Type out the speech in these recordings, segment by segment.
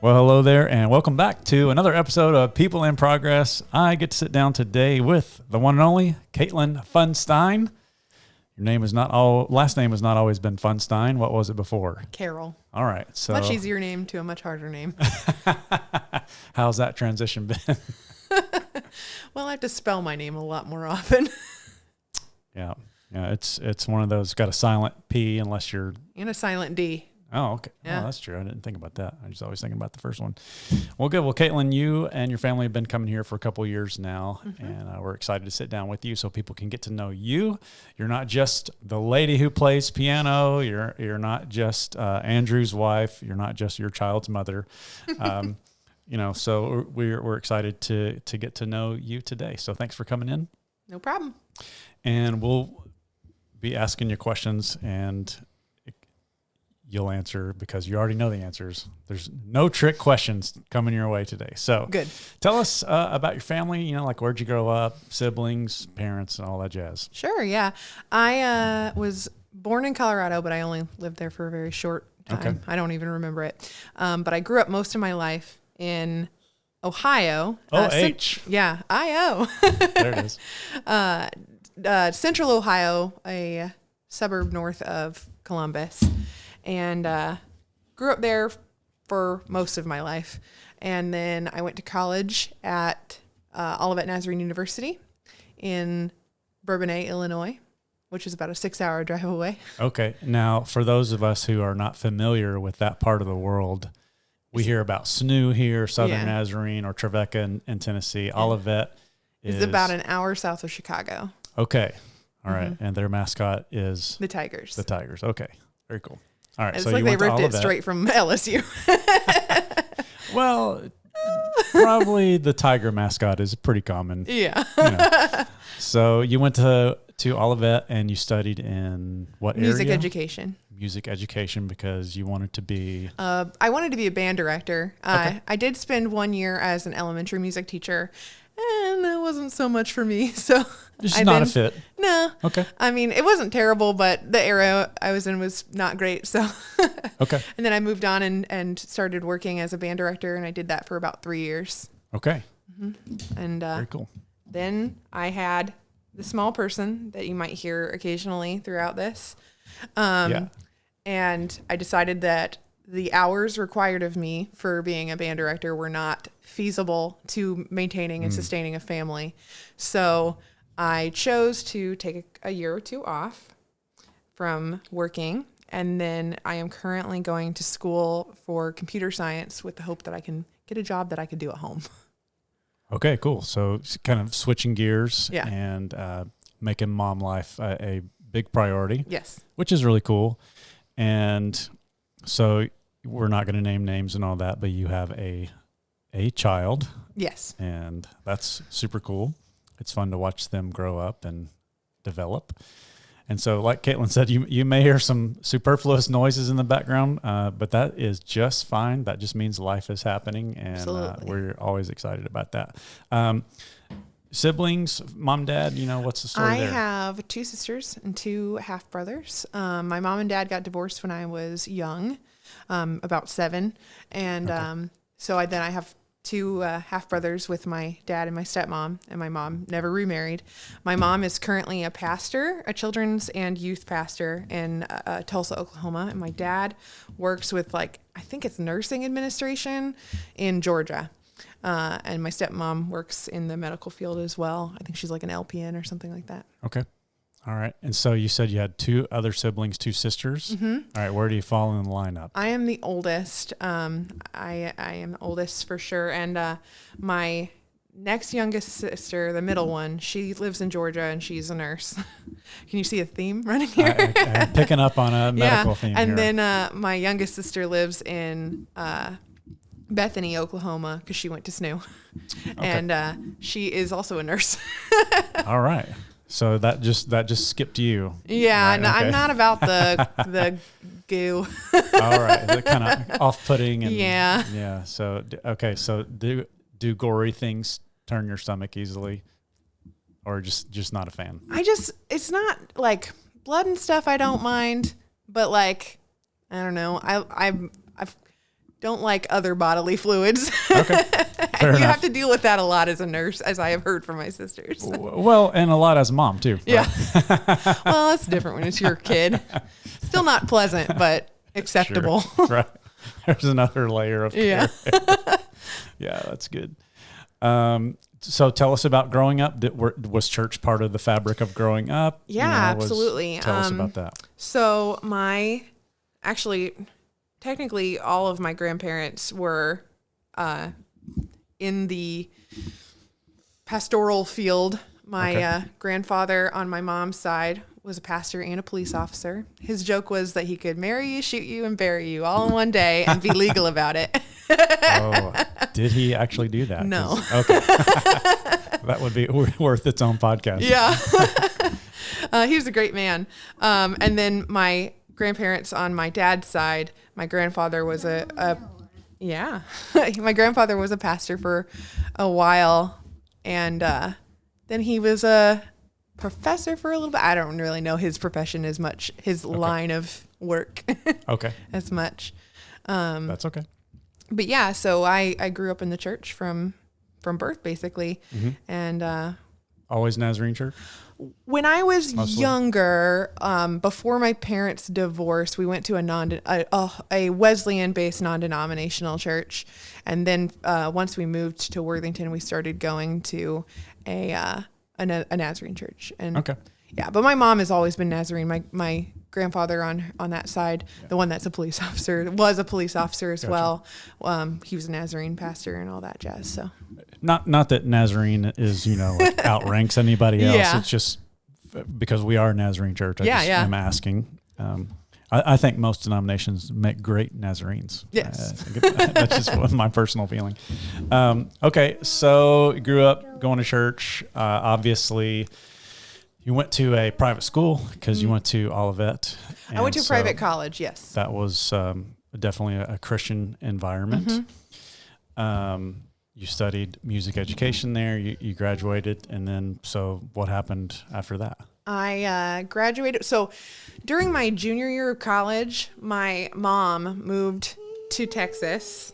Well, hello there, and welcome back to another episode of People in Progress. I get to sit down today with the one and only Katelyn Pfundstein. Your name is last name has not always been Pfundstein. What was it before? Carol. All right. So much easier name to a much harder name. How's that transition been? Well, I have to spell my name a lot more often. Yeah. It's one of those, got a silent P unless you're... And a silent D. Oh, okay. Yeah. Oh, that's true. I didn't think about that. I was always thinking about the first one. Well, good. Well, Katelyn, you and your family have been coming here for a couple of years now, and we're excited to sit down with you so people can get to know you. You're not just the lady who plays piano. You're not just Andrew's wife. You're not just your child's mother. So we're excited to get to know you today. So thanks for coming in. No problem. And we'll be asking you questions, and you'll answer because you already know the answers. There's no trick questions coming your way today. So good. Tell us about your family, like where'd you grow up, siblings, parents, and all that jazz. Sure, yeah. I was born in Colorado, but I only lived there for a very short time. Okay. I don't even remember it. But I grew up most of my life in Ohio. O-H. I-O. There it is. Central Ohio, a suburb north of Columbus. And grew up there for most of my life. And then I went to college at Belton Nazarene University in Bourbonnais, Illinois, which is about a 6-hour drive away. Okay. Now, for those of us who are not familiar with that part of the world, we hear about SNU here, Southern Nazarene, or Trevecca in Tennessee. Yeah. Olivet is about an hour south of Chicago. Okay. All right. And their mascot is? The Tigers. The Tigers. Okay. Very cool. All right, it's so like you they went to ripped it Olivet. straight from LSU. Well, probably the Tiger mascot is pretty common. Yeah. So you went to Olivet and you studied in what area? Music education. Music education because you wanted to be... I wanted to be a band director. Okay. I did spend 1 year as an elementary music teacher, and that wasn't so much for me. So It's just not a fit. No. Okay. I mean, it wasn't terrible, but the era I was in was not great. So Okay. And then I moved on and started working as a band director, and I did that for about 3 years. Okay. And very cool. Then I had the small person that you might hear occasionally throughout this. And I decided that the hours required of me for being a band director were not feasible to maintaining and sustaining a family. So I chose to take a year or two off from working. And then I am currently going to school for computer science with the hope that I can get a job that I could do at home. Okay, cool. So kind of switching gears and making mom life a big priority. Yes. Which is really cool. And so we're not going to name names and all that, but you have a child. Yes. And that's super cool. It's fun to watch them grow up and develop. And so like Katelyn said, you may hear some superfluous noises in the background, but that is just fine. That just means life is happening, and we're always excited about that. Siblings, mom, dad, what's the story there? I have 2 sisters and 2 half brothers. My mom and dad got divorced when I was young, about 7. And so I have 2 half brothers with my dad and my stepmom, and my mom never remarried. My mom is currently a pastor, a children's and youth pastor in Tulsa, Oklahoma. And my dad works with I think it's nursing administration in Georgia. And my stepmom works in the medical field as well. I think she's like an LPN or something like that. Okay. All right. And so you said you had 2 other siblings, 2 sisters. Mm-hmm. All right. Where do you fall in the lineup? I am the oldest. I am the oldest for sure. And my next youngest sister, the middle one, she lives in Georgia and she's a nurse. Can you see a theme running here? I'm picking up on a medical theme and here. then my youngest sister lives in Bethany, Oklahoma, because she went to SNU. Okay. And she is also a nurse. All right. So that just skipped you. Yeah, right? no, Okay. I'm not about the goo. All right. Is it kind of off-putting? And, yeah. So, okay. So do gory things turn your stomach easily, or just not a fan? It's not like blood and stuff I don't mind, but I don't know. I've don't like other bodily fluids. Okay. And you have to deal with that a lot as a nurse, as I have heard from my sisters. Well, and a lot as a mom too. Yeah. Well, that's different when it's your kid. Still not pleasant, but acceptable. Sure. Right. There's another layer of care. Yeah, that's good. So tell us about growing up. Was church part of the fabric of growing up? Yeah, absolutely. Tell us about that. So technically all of my grandparents were in the pastoral field. My grandfather on my mom's side was a pastor and a police officer. His joke was that he could marry you, shoot you, and bury you all in one day and be legal about it. Oh, did he actually do that? No. Okay. That would be worth its own podcast. Yeah. He was a great man. And then my grandparents on my dad's side, my grandfather was my grandfather was a pastor for a while. And then he was a professor for a little bit. I don't really know his profession as much, his line of work as much. That's okay. But yeah, so I grew up in the church from birth, basically. Mm-hmm. And always Nazarene Church? When I was younger, before my parents' divorce, we went to a Wesleyan-based non-denominational church. And then once we moved to Worthington, we started going to a Nazarene church. And yeah, but my mom has always been Nazarene. My grandfather on that side, the one that's a police officer, was a police officer as well. He was a Nazarene pastor and all that jazz. So not that Nazarene is, like outranks anybody else. Yeah. It's just because we are a Nazarene church. I'm asking. I think most denominations make great Nazarenes. Yes. That's just my personal feeling. Okay. So you grew up going to church. Obviously you went to a private school because you went to Olivet. I went to a private college. Yes. That was definitely a Christian environment. Mm-hmm. You studied music education there. You graduated. And then, so what happened after that? I graduated. So during my junior year of college, my mom moved to Texas.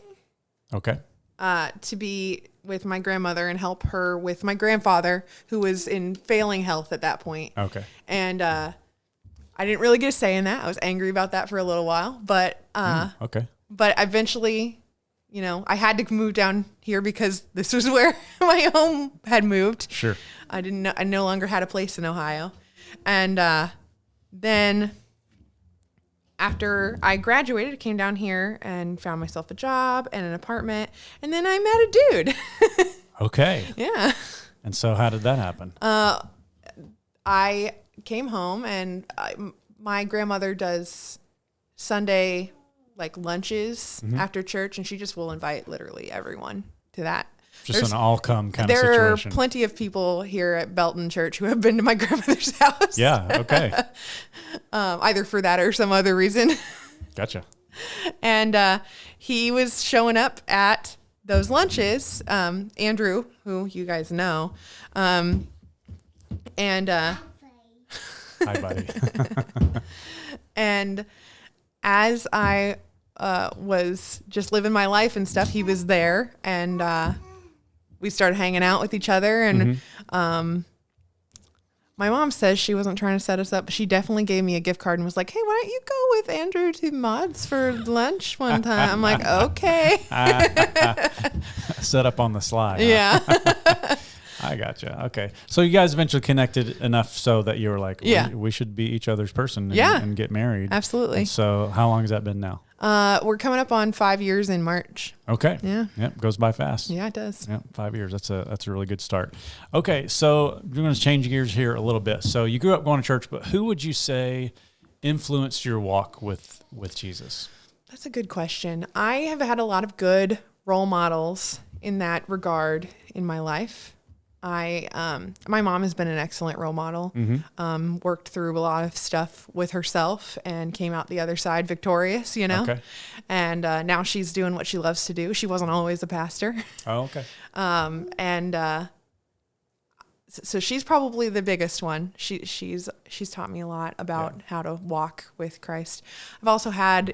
Okay. To be with my grandmother and help her with my grandfather, who was in failing health at that point. Okay. And I didn't really get a say in that. I was angry about that for a little while, but But eventually, I had to move down here because this was where my home had moved. Sure. I no longer had a place in Ohio. And then after I graduated, I came down here and found myself a job and an apartment. And then I met a dude. Okay. Yeah. And so how did that happen? I came home and my grandmother does Sunday lunches after church, and she just will invite literally everyone to that. An all-come kind of situation. There are plenty of people here at Belton Church who have been to my grandmother's house. Yeah, okay. Either for that or some other reason. Gotcha. And he was showing up at those lunches, Andrew, who you guys know. And hi, buddy. And as I was just living my life and stuff, he was there, and we started hanging out with each other. And my mom says she wasn't trying to set us up, but she definitely gave me a gift card and was like, "Hey, why don't you go with Andrew to Mods for lunch one time?" I'm like, "Okay." Set up on the slide. Yeah. Huh? I gotcha. Okay. So you guys eventually connected enough so that you were like, we should be each other's person and get married. Absolutely. And so how long has that been now? We're coming up on 5 years in March. Okay. Yeah. Yep. Goes by fast. Yeah, it does. Yep. 5 years. That's a really good start. Okay. So we're going to change gears here a little bit. So you grew up going to church, but who would you say influenced your walk with Jesus? That's a good question. I have had a lot of good role models in that regard in my life. My mom has been an excellent role model, worked through a lot of stuff with herself and came out the other side victorious, Okay. And now she's doing what she loves to do. She wasn't always a pastor. Oh, okay. So she's probably the biggest one. She's taught me a lot about how to walk with Christ. I've also had,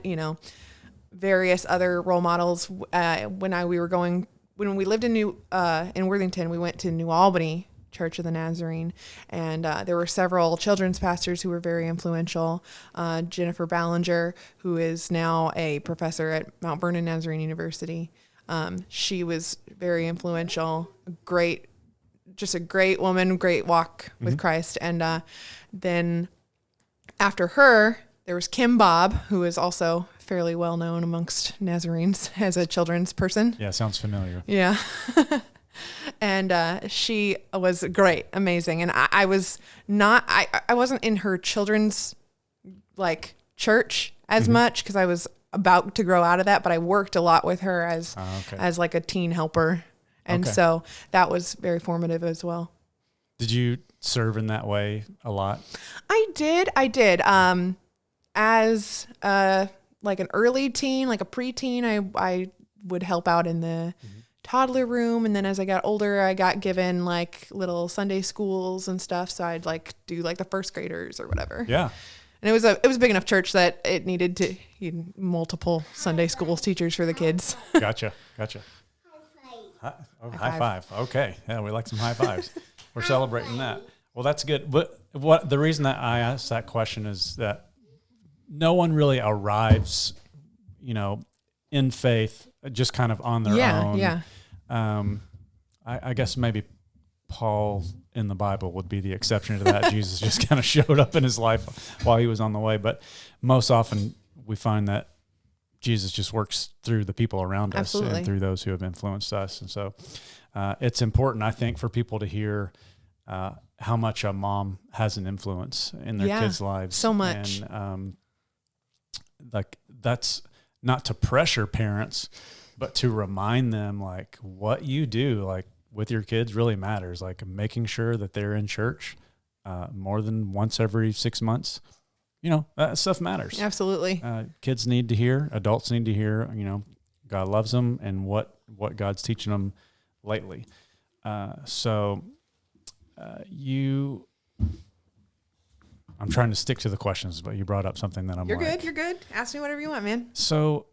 various other role models. When we lived in Worthington, we went to New Albany Church of the Nazarene, and there were several children's pastors who were very influential. Jennifer Ballinger, who is now a professor at Mount Vernon Nazarene University. She was very influential, just a great woman, great walk with Christ. And then after her, there was Kim Bob, who is also fairly well known amongst Nazarenes as a children's person. Yeah, sounds familiar. Yeah. And she was great, amazing. And I wasn't in her children's church as much because I was about to grow out of that, but I worked a lot with her as like a teen helper. And so that was very formative as well. Did you serve in that way a lot? I did. As like an early teen, like a preteen, I would help out in the toddler room. And then as I got older, I got given like little Sunday schools and stuff. So I'd like do like the first graders or whatever. Yeah. And it was a big enough church that it needed multiple Sunday school teachers for the kids. Gotcha. High five. Okay. Yeah, we like some high fives. We're celebrating that. Well, that's good. But the reason that I asked that question is that no one really arrives, in faith just kind of on their own. Yeah. I guess maybe Paul in the Bible would be the exception to that. Jesus just kind of showed up in his life while he was on the way. But most often we find that Jesus just works through the people around us and through those who have influenced us. And so it's important, I think, for people to hear how much a mom has an influence in their kids' lives. So much. And that's not to pressure parents, but to remind them like what you do like with your kids really matters. Like making sure that they're in church more than once every 6 months. That stuff matters. Absolutely. Kids need to hear, adults need to hear, God loves them and what God's teaching them lately. I'm trying to stick to the questions, but you brought up something that You're good. Ask me whatever you want, man. So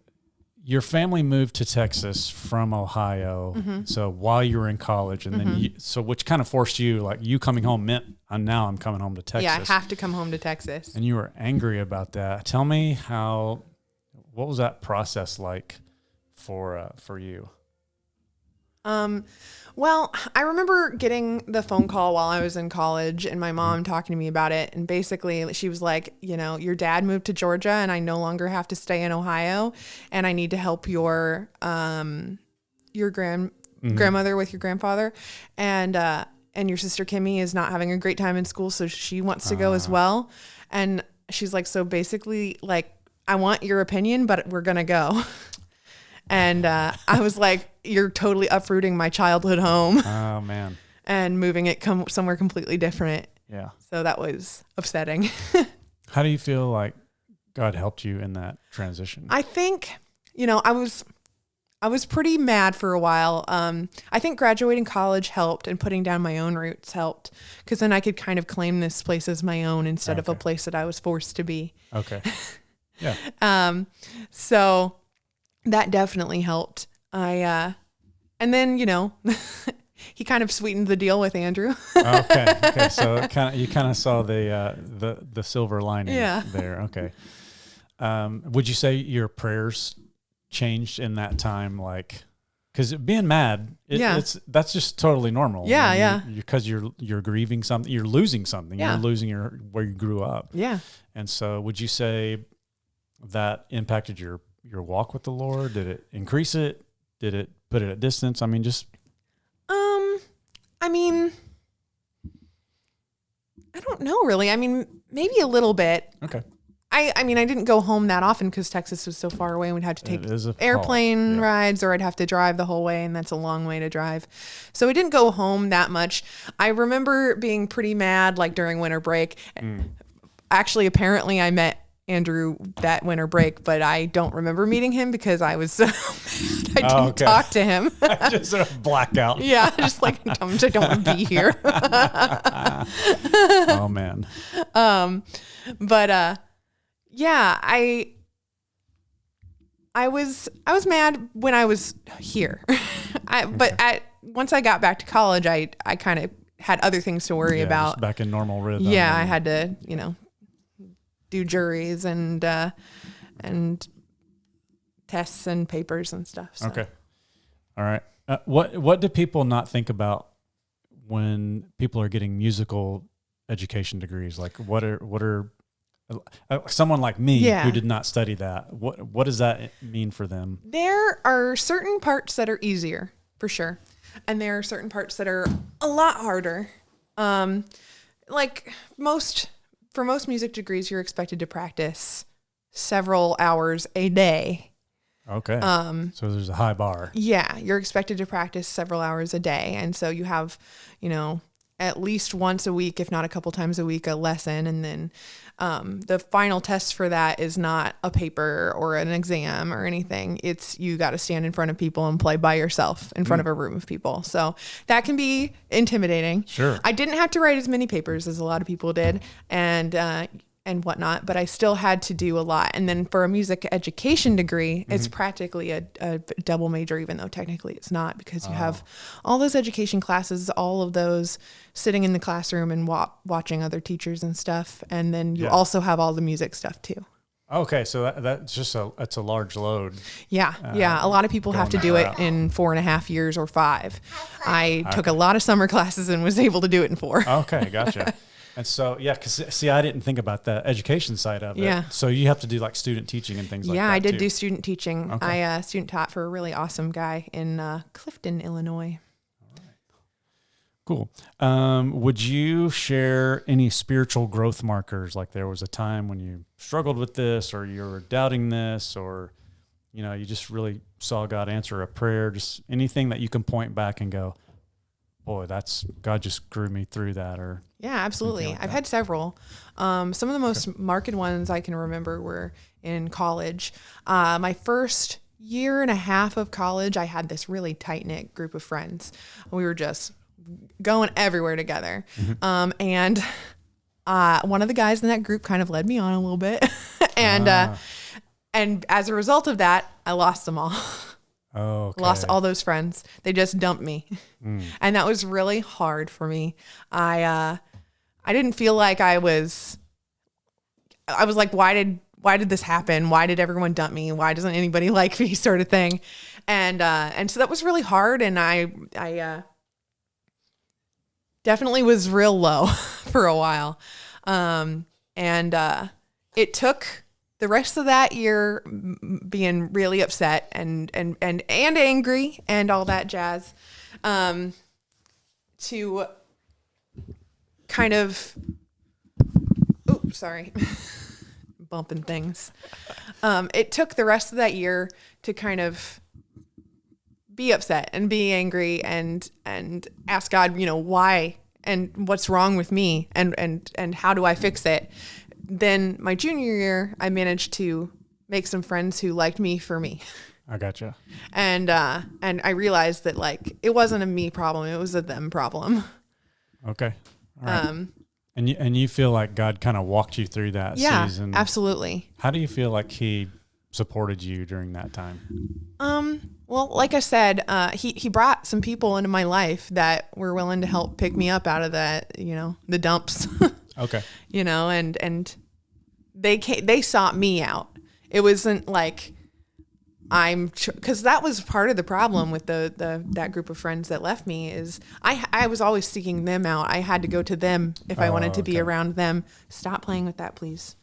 your family moved to Texas from Ohio. So while you were in college and then which kind of forced you, like you coming home meant now I'm coming home to Texas. Yeah, I have to come home to Texas. And you were angry about that. Tell me what was that process like for you? Well, I remember getting the phone call while I was in college and my mom talking to me about it. And basically she was like, your dad moved to Georgia and I no longer have to stay in Ohio and I need to help your grandmother with your grandfather. And your sister Kimmy is not having a great time in school. So she wants to go as well. And she's like, so basically like, I want your opinion, but we're going to go. And I was like, you're totally uprooting my childhood home. Oh, man. And moving it somewhere completely different. Yeah. So that was upsetting. How do you feel like God helped you in that transition? I think, I was pretty mad for a while. I think graduating college helped and putting down my own roots helped because then I could kind of claim this place as my own instead of a place that I was forced to be. Okay. Yeah. So that definitely helped. And then, he kind of sweetened the deal with Andrew. Okay. So you kind of saw the silver lining there. Okay. Would you say your prayers changed in that time? Like, cause being mad, that's just totally normal. Yeah. Because you're grieving something, you're losing something, you're losing where you grew up. Yeah. And so would you say that impacted your walk with the Lord? Did it increase it? Did it put it at distance? I mean, I don't know really. I mean, maybe a little bit. Okay. I didn't go home that often because Texas was so far away and we'd have to take airplane rides or I'd have to drive the whole way and that's a long way to drive. So I didn't go home that much. I remember being pretty mad like during winter break. Actually, apparently I met Andrew that winter break, but I don't remember meeting him because I was so mad. I didn't talk to him. Just sort of blackout. Yeah, just like I don't want to be here. Oh man. But yeah, I was mad when I was here. But once I got back to college, I kind of had other things to worry about. Just back in normal rhythm. Yeah, I had to, do juries and tests and papers and stuff. So. Okay. All right. What do people not think about when people are getting musical education degrees? Like what are someone like me who did not study that, what does that mean for them? There are certain parts that are easier, for sure. And there are certain parts that are a lot harder. For most music degrees, you're expected to practice several hours a day. Okay. So there's a high bar. Yeah, you're expected to practice several hours a day. And so you have, at least once a week, if not a couple times a week, a lesson. And then the final test for that is not a paper or an exam or anything. It's you got to stand in front of people and play by yourself in front of a room of people. So that can be intimidating. Sure. I didn't have to write as many papers as a lot of people did. And whatnot, but I still had to do a lot. And then for a music education degree, it's practically a double major, even though technically it's not, because you have all those education classes, all of those sitting in the classroom and watching other teachers and stuff. And then you also have all the music stuff too. Okay. So that's just that's a large load. Yeah. A lot of people have to do it in 4.5 years or 5. I took a lot of summer classes and was able to do it in 4. Okay. Gotcha. And so, because see, I didn't think about the education side of it. Yeah. So you have to do like student teaching and things like that. Yeah, I did too. do student teaching. Okay. I student taught for a really awesome guy in Clifton, Illinois. Cool. Would you share any spiritual growth markers? Like there was a time when you struggled with this, or you were doubting this, or, you just really saw God answer a prayer, just anything that you can point back and go, boy, God just grew me through that. Or yeah, absolutely. Like I've had several. Some of the most marked ones I can remember were in college. My first year and a half of college, I had this really tight knit group of friends. We were just going everywhere together. And one of the guys in that group kind of led me on a little bit. And as a result of that, I lost them all. Oh, okay. Lost all those friends. They just dumped me. And that was really hard for me. I didn't feel like I was like, why did this happen? Why did everyone dump me? Why doesn't anybody like me, sort of thing? And so that was really hard. And I definitely was real low for a while. It took the rest of that year being really upset and angry and all that jazz, to kind of, bumping things. It took the rest of that year to kind of be upset and be angry and ask God, why and what's wrong with me and how do I fix it? Then my junior year, I managed to make some friends who liked me for me. I gotcha. And I realized that like it wasn't a me problem; it was a them problem. Okay. All right. And you feel like God kind of walked you through that season? Absolutely. How do you feel like He supported you during that time? Well, like I said, he brought some people into my life that were willing to help pick me up out of that, the dumps. Okay. And they sought me out. It wasn't like because that was part of the problem with that group of friends that left me is I was always seeking them out. I had to go to them if I wanted to be around them. Stop playing with that, please.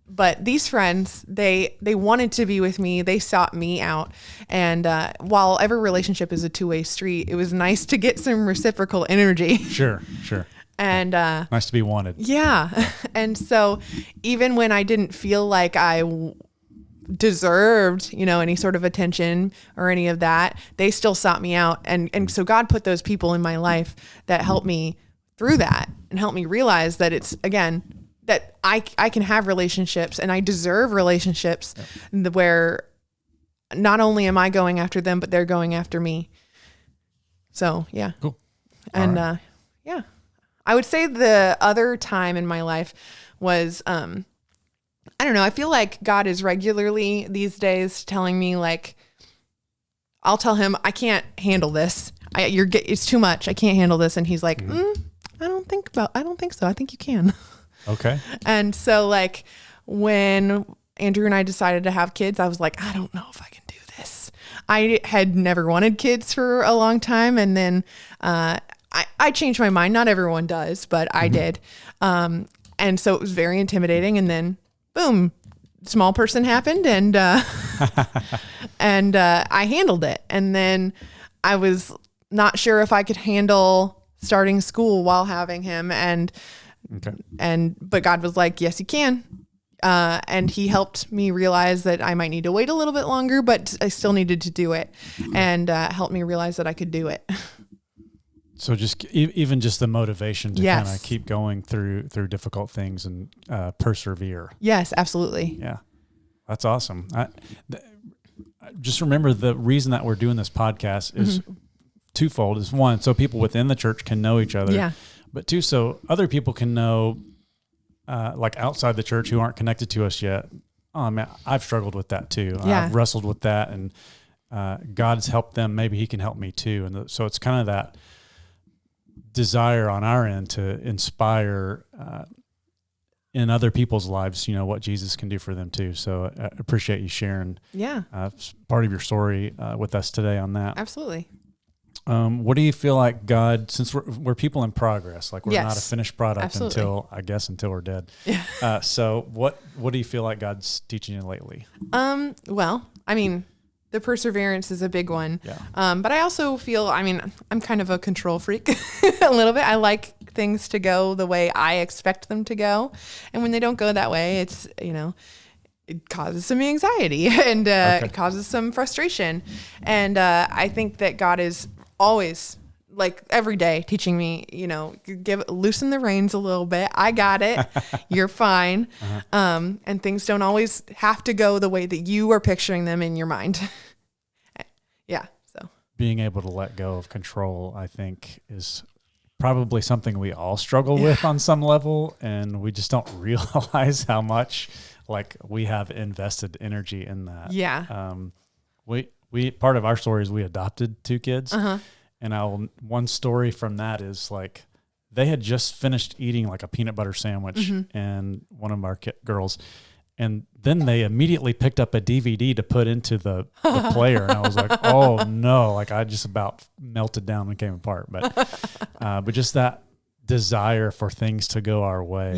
But these friends, they wanted to be with me. They sought me out. And while every relationship is a two-way street, it was nice to get some reciprocal energy. Sure. And nice to be wanted. Yeah. And so even when I didn't feel like I deserved, any sort of attention or any of that, they still sought me out. And so God put those people in my life that helped me through that and helped me realize that it's, again, that I can have relationships and I deserve relationships where not only am I going after them, but they're going after me. So, yeah. Cool. And, I would say the other time in my life was, I don't know. I feel like God is regularly these days telling me, like, I'll tell him, I can't handle this. It's too much. I can't handle this. And he's like, I don't think so. I think you can. Okay. And so, like, when Andrew and I decided to have kids, I was like, I don't know if I can do this. I had never wanted kids for a long time. And then, I changed my mind. Not everyone does, but I did. And so it was very intimidating. And then boom, small person happened, and and I handled it. And then I was not sure if I could handle starting school while having him, but God was like, yes, you can. And he helped me realize that I might need to wait a little bit longer, but I still needed to do it, and helped me realize that I could do it. So just even just the motivation to Yes. kind of keep going through difficult things and persevere. Yes, absolutely. Yeah, that's awesome. Just remember, the reason that we're doing this podcast is twofold. Is one, so people within the church can know each other. Yeah. But two, so other people can know, like outside the church who aren't connected to us yet. Oh man, I've struggled with that too. Yeah. I've wrestled with that, and God's helped them. Maybe He can help me too. And so it's kind of that desire on our end to inspire in other people's lives, what Jesus can do for them too. So I appreciate you sharing part of your story with us today on that. Absolutely. What do you feel like God, since we're people in progress, like we're not a finished product until we're dead. Yeah. So what do you feel like God's teaching you lately? Well, I mean, the perseverance is a big one. Yeah. But I also feel, I'm kind of a control freak a little bit. I like things to go the way I expect them to go. And when they don't go that way, it's, it causes some anxiety and it causes some frustration. And I think that God is always, like, every day teaching me, loosen the reins a little bit. I got it. You're fine. And things don't always have to go the way that you are picturing them in your mind. Yeah. So being able to let go of control, I think, is probably something we all struggle with on some level. And we just don't realize how much, like, we have invested energy in that. Yeah. We part of our story is we adopted 2 kids. And one story from that is, like, they had just finished eating like a peanut butter sandwich, and one of our girls, and then they immediately picked up a DVD to put into the player. And I was like, oh no, like I just about melted down and came apart. But just that desire for things to go our way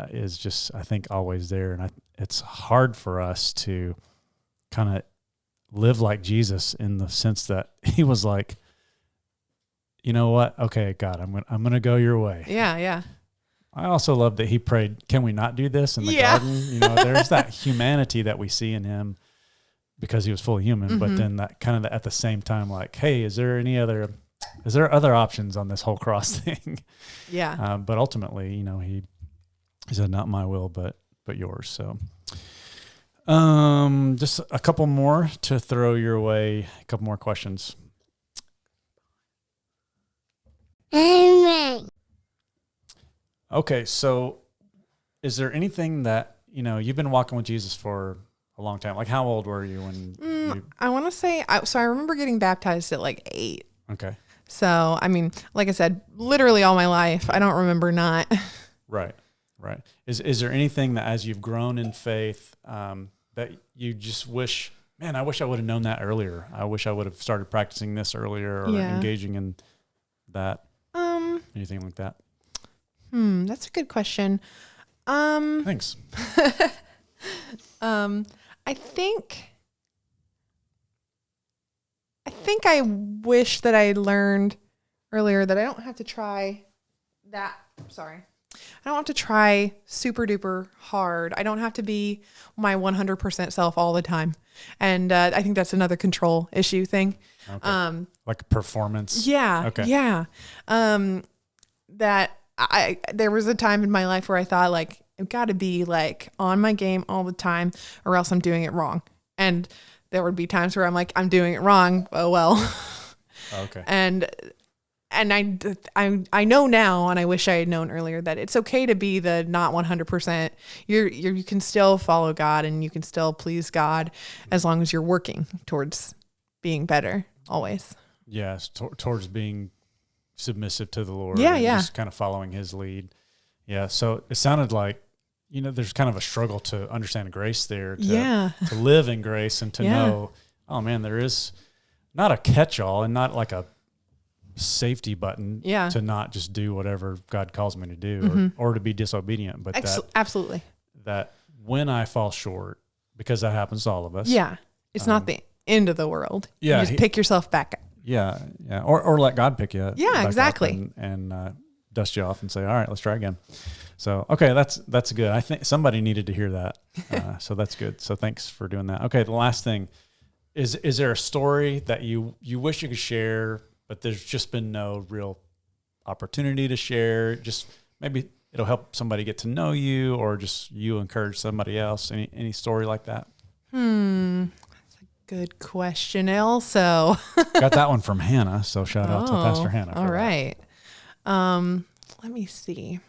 is just, I think, always there. And it's hard for us to kind of live like Jesus, in the sense that he was like, you know what? Okay, God, I'm gonna go your way. Yeah, yeah. I also love that he prayed, can we not do this in the garden? There's that humanity that we see in him because he was fully human, but then that kind of at the same time, like, hey, is there other options on this whole cross thing? Yeah. But ultimately, he said, not my will, but yours. So just a couple more to throw your way, a couple more questions. Amen. Okay, so is there anything that, you've been walking with Jesus for a long time? Like, how old were you when I want to say, I remember getting baptized at like 8. Okay. So, like I said, literally all my life. I don't remember not. Right. Is there anything that, as you've grown in faith, that you just wish, man, I wish I would have known that earlier. I wish I would have started practicing this earlier, or engaging in that. Anything like that? That's a good question. Thanks. I think I wish that I learned earlier that I don't have to try that. Sorry. I don't have to try super duper hard. I don't have to be my 100% self all the time. And I think that's another control issue thing. Okay. Like performance. Yeah. Okay. Yeah. That there was a time in my life where I thought, like, I've got to be like on my game all the time or else I'm doing it wrong. And there would be times where I'm like, I'm doing it wrong. Oh, well. Okay. And I know now, and I wish I had known earlier, that it's okay to be the not 100%. You can still follow God and you can still please God as long as you're working towards being better always. Yes. Towards being submissive to the Lord. Yeah. And Yeah. just kind of following his lead. Yeah. So it sounded like, there's kind of a struggle to understand grace there, to live in grace and to know, oh man, there is not a catch-all and not like a safety button to not just do whatever God calls me to do or to be disobedient, but absolutely that when I fall short, because that happens to all of us. Yeah. It's not the end of the world. Yeah. You just pick yourself back up. Yeah. Yeah. Or let God pick you up. Yeah, back exactly. up and dust you off and say, all right, let's try again. So, okay, that's good. I think somebody needed to hear that. So that's good. So thanks for doing that. Okay. The last thing is there a story that you wish you could share, but there's just been no real opportunity to share? Just maybe it'll help somebody get to know you, or just you encourage somebody else. Any story like that? That's a good question. Also, got that one from Hannah. So shout out to Pastor Hannah. All right. Let me see.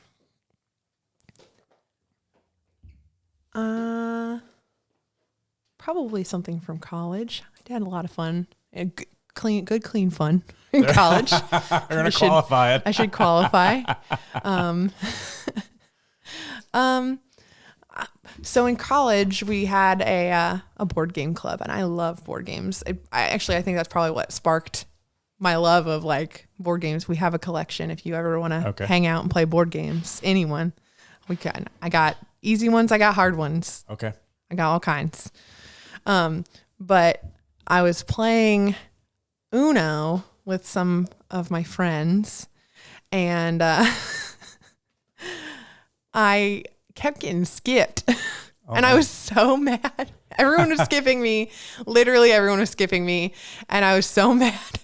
Probably something from college. I had a lot of fun. Good clean fun in college. You're going to qualify it. I should qualify. So in college we had a board game club, and I love board games. I think that's probably what sparked my love of like board games. We have a collection. If you ever want to hang out and play board games, anyone, we can. I got easy ones. I got hard ones. Okay. I got all kinds. But I was playing Uno with some of my friends, and I kept getting skipped. And I was so mad. Everyone was skipping me. Literally everyone was skipping me. And I was so mad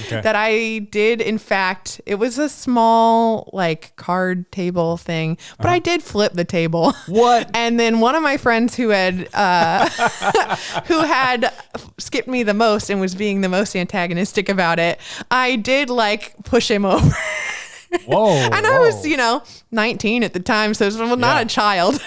that I did, in fact, it was a small like card table thing, but I did flip the table. What? And then one of my friends who had skipped me the most and was being the most antagonistic about it, I did like push him over. Whoa. And I was, 19 at the time, so I was not a child.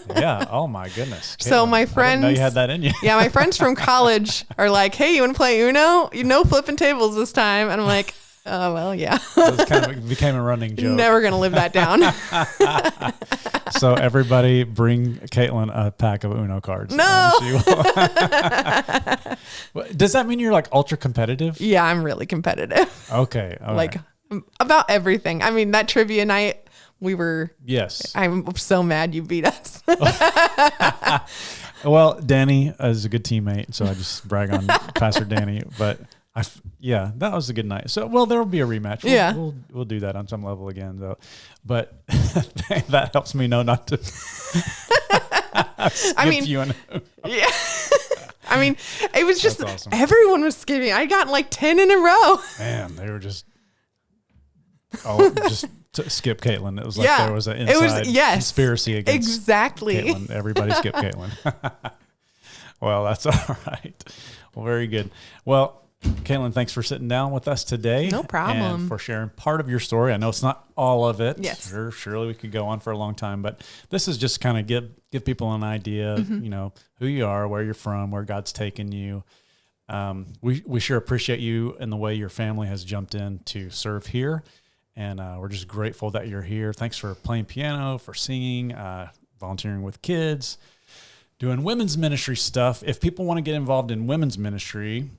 Yeah. Oh my goodness. Katelyn, So my friends, I didn't know you had that in you. Yeah, my friends from college are like, "Hey, you want to play Uno? No flipping tables this time." And I'm like, "Oh well, yeah." So it kind of became a running joke. Never gonna live that down. So everybody, bring Katelyn a pack of Uno cards. No. Does that mean you're like ultra competitive? Yeah, I'm really competitive. Okay. Like about everything. I mean, that trivia night, we were. Yes. I'm so mad you beat us. Well, Danny is a good teammate, so I just brag on Pastor Danny. But that was a good night. So, well, there will be a rematch. We'll do that on some level again, though. But that helps me know not to. You and yeah. I mean, it was just awesome. Everyone was skipping. I got like 10 in a row. Man, they were just to skip Katelyn. It was like there was an inside conspiracy against Katelyn. Everybody skip Katelyn. Well, that's all right. Well, very good. Well, Katelyn, thanks for sitting down with us today. No problem. And for sharing part of your story. I know it's not all of it. Yes. Surely we could go on for a long time, but this is just kind of give people an idea, who you are, where you're from, where God's taken you. We sure appreciate you and the way your family has jumped in to serve here. And we're just grateful that you're here. Thanks for playing piano, for singing, volunteering with kids, doing women's ministry stuff. If people want to get involved in women's ministry,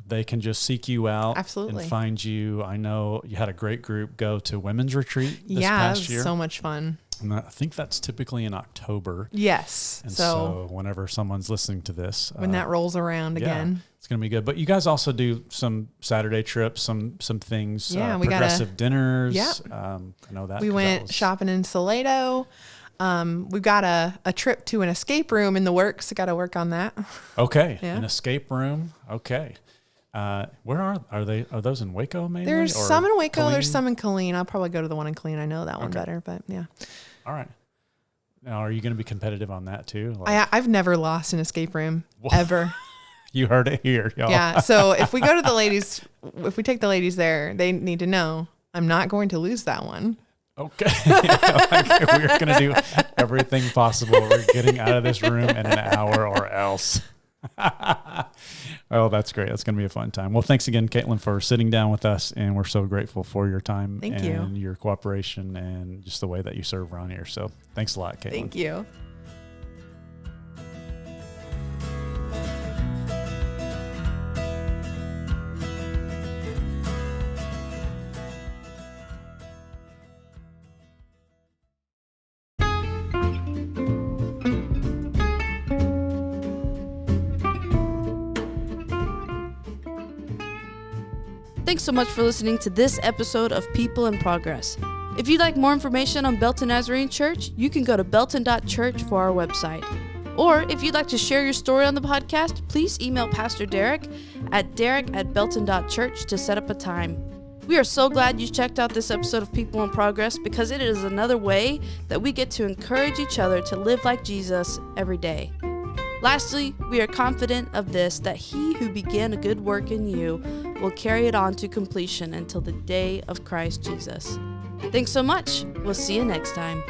they can just seek you out. Absolutely. And find you. I know you had a great group go to women's retreat this past year. Yeah, so much fun. And I think that's typically in October. Yes. And so whenever someone's listening to this. When that rolls around again. It's going to be good. But you guys also do some Saturday trips, some things, we progressive dinners. Yeah. I know that. We went shopping in Salado. We've got a trip to an escape room in the works. I got to work on that. Okay. Yeah. An escape room. Okay. Where are they? Are those in Waco mainly? There's some in Waco. Killeen? There's some in Killeen. I'll probably go to the one in Killeen. I know that one better, but yeah. All right. Now, are you going to be competitive on that too? I've never lost an escape room ever. You heard it here, y'all. Yeah. So if we go to the ladies, if we take the ladies there, they need to know I'm not going to lose that one. Okay. Like, we're going to do everything possible. We're getting out of this room in an hour or else. Oh, that's great. That's going to be a fun time. Well, thanks again, Katelyn, for sitting down with us. And we're so grateful for your time and your cooperation and just the way that you serve around here. So thanks a lot, Katelyn. Thank you. Thanks so much for listening to this episode of People in Progress. If you'd like more information on Belton Nazarene Church, you can go to belton.church for our website. Or if you'd like to share your story on the podcast, please email Pastor Derek at belton.church to set up a time. We are so glad you checked out this episode of People in Progress because it is another way that we get to encourage each other to live like Jesus every day. Lastly, we are confident of this, that he who began a good work in you will carry it on to completion until the day of Christ Jesus. Thanks so much. We'll see you next time.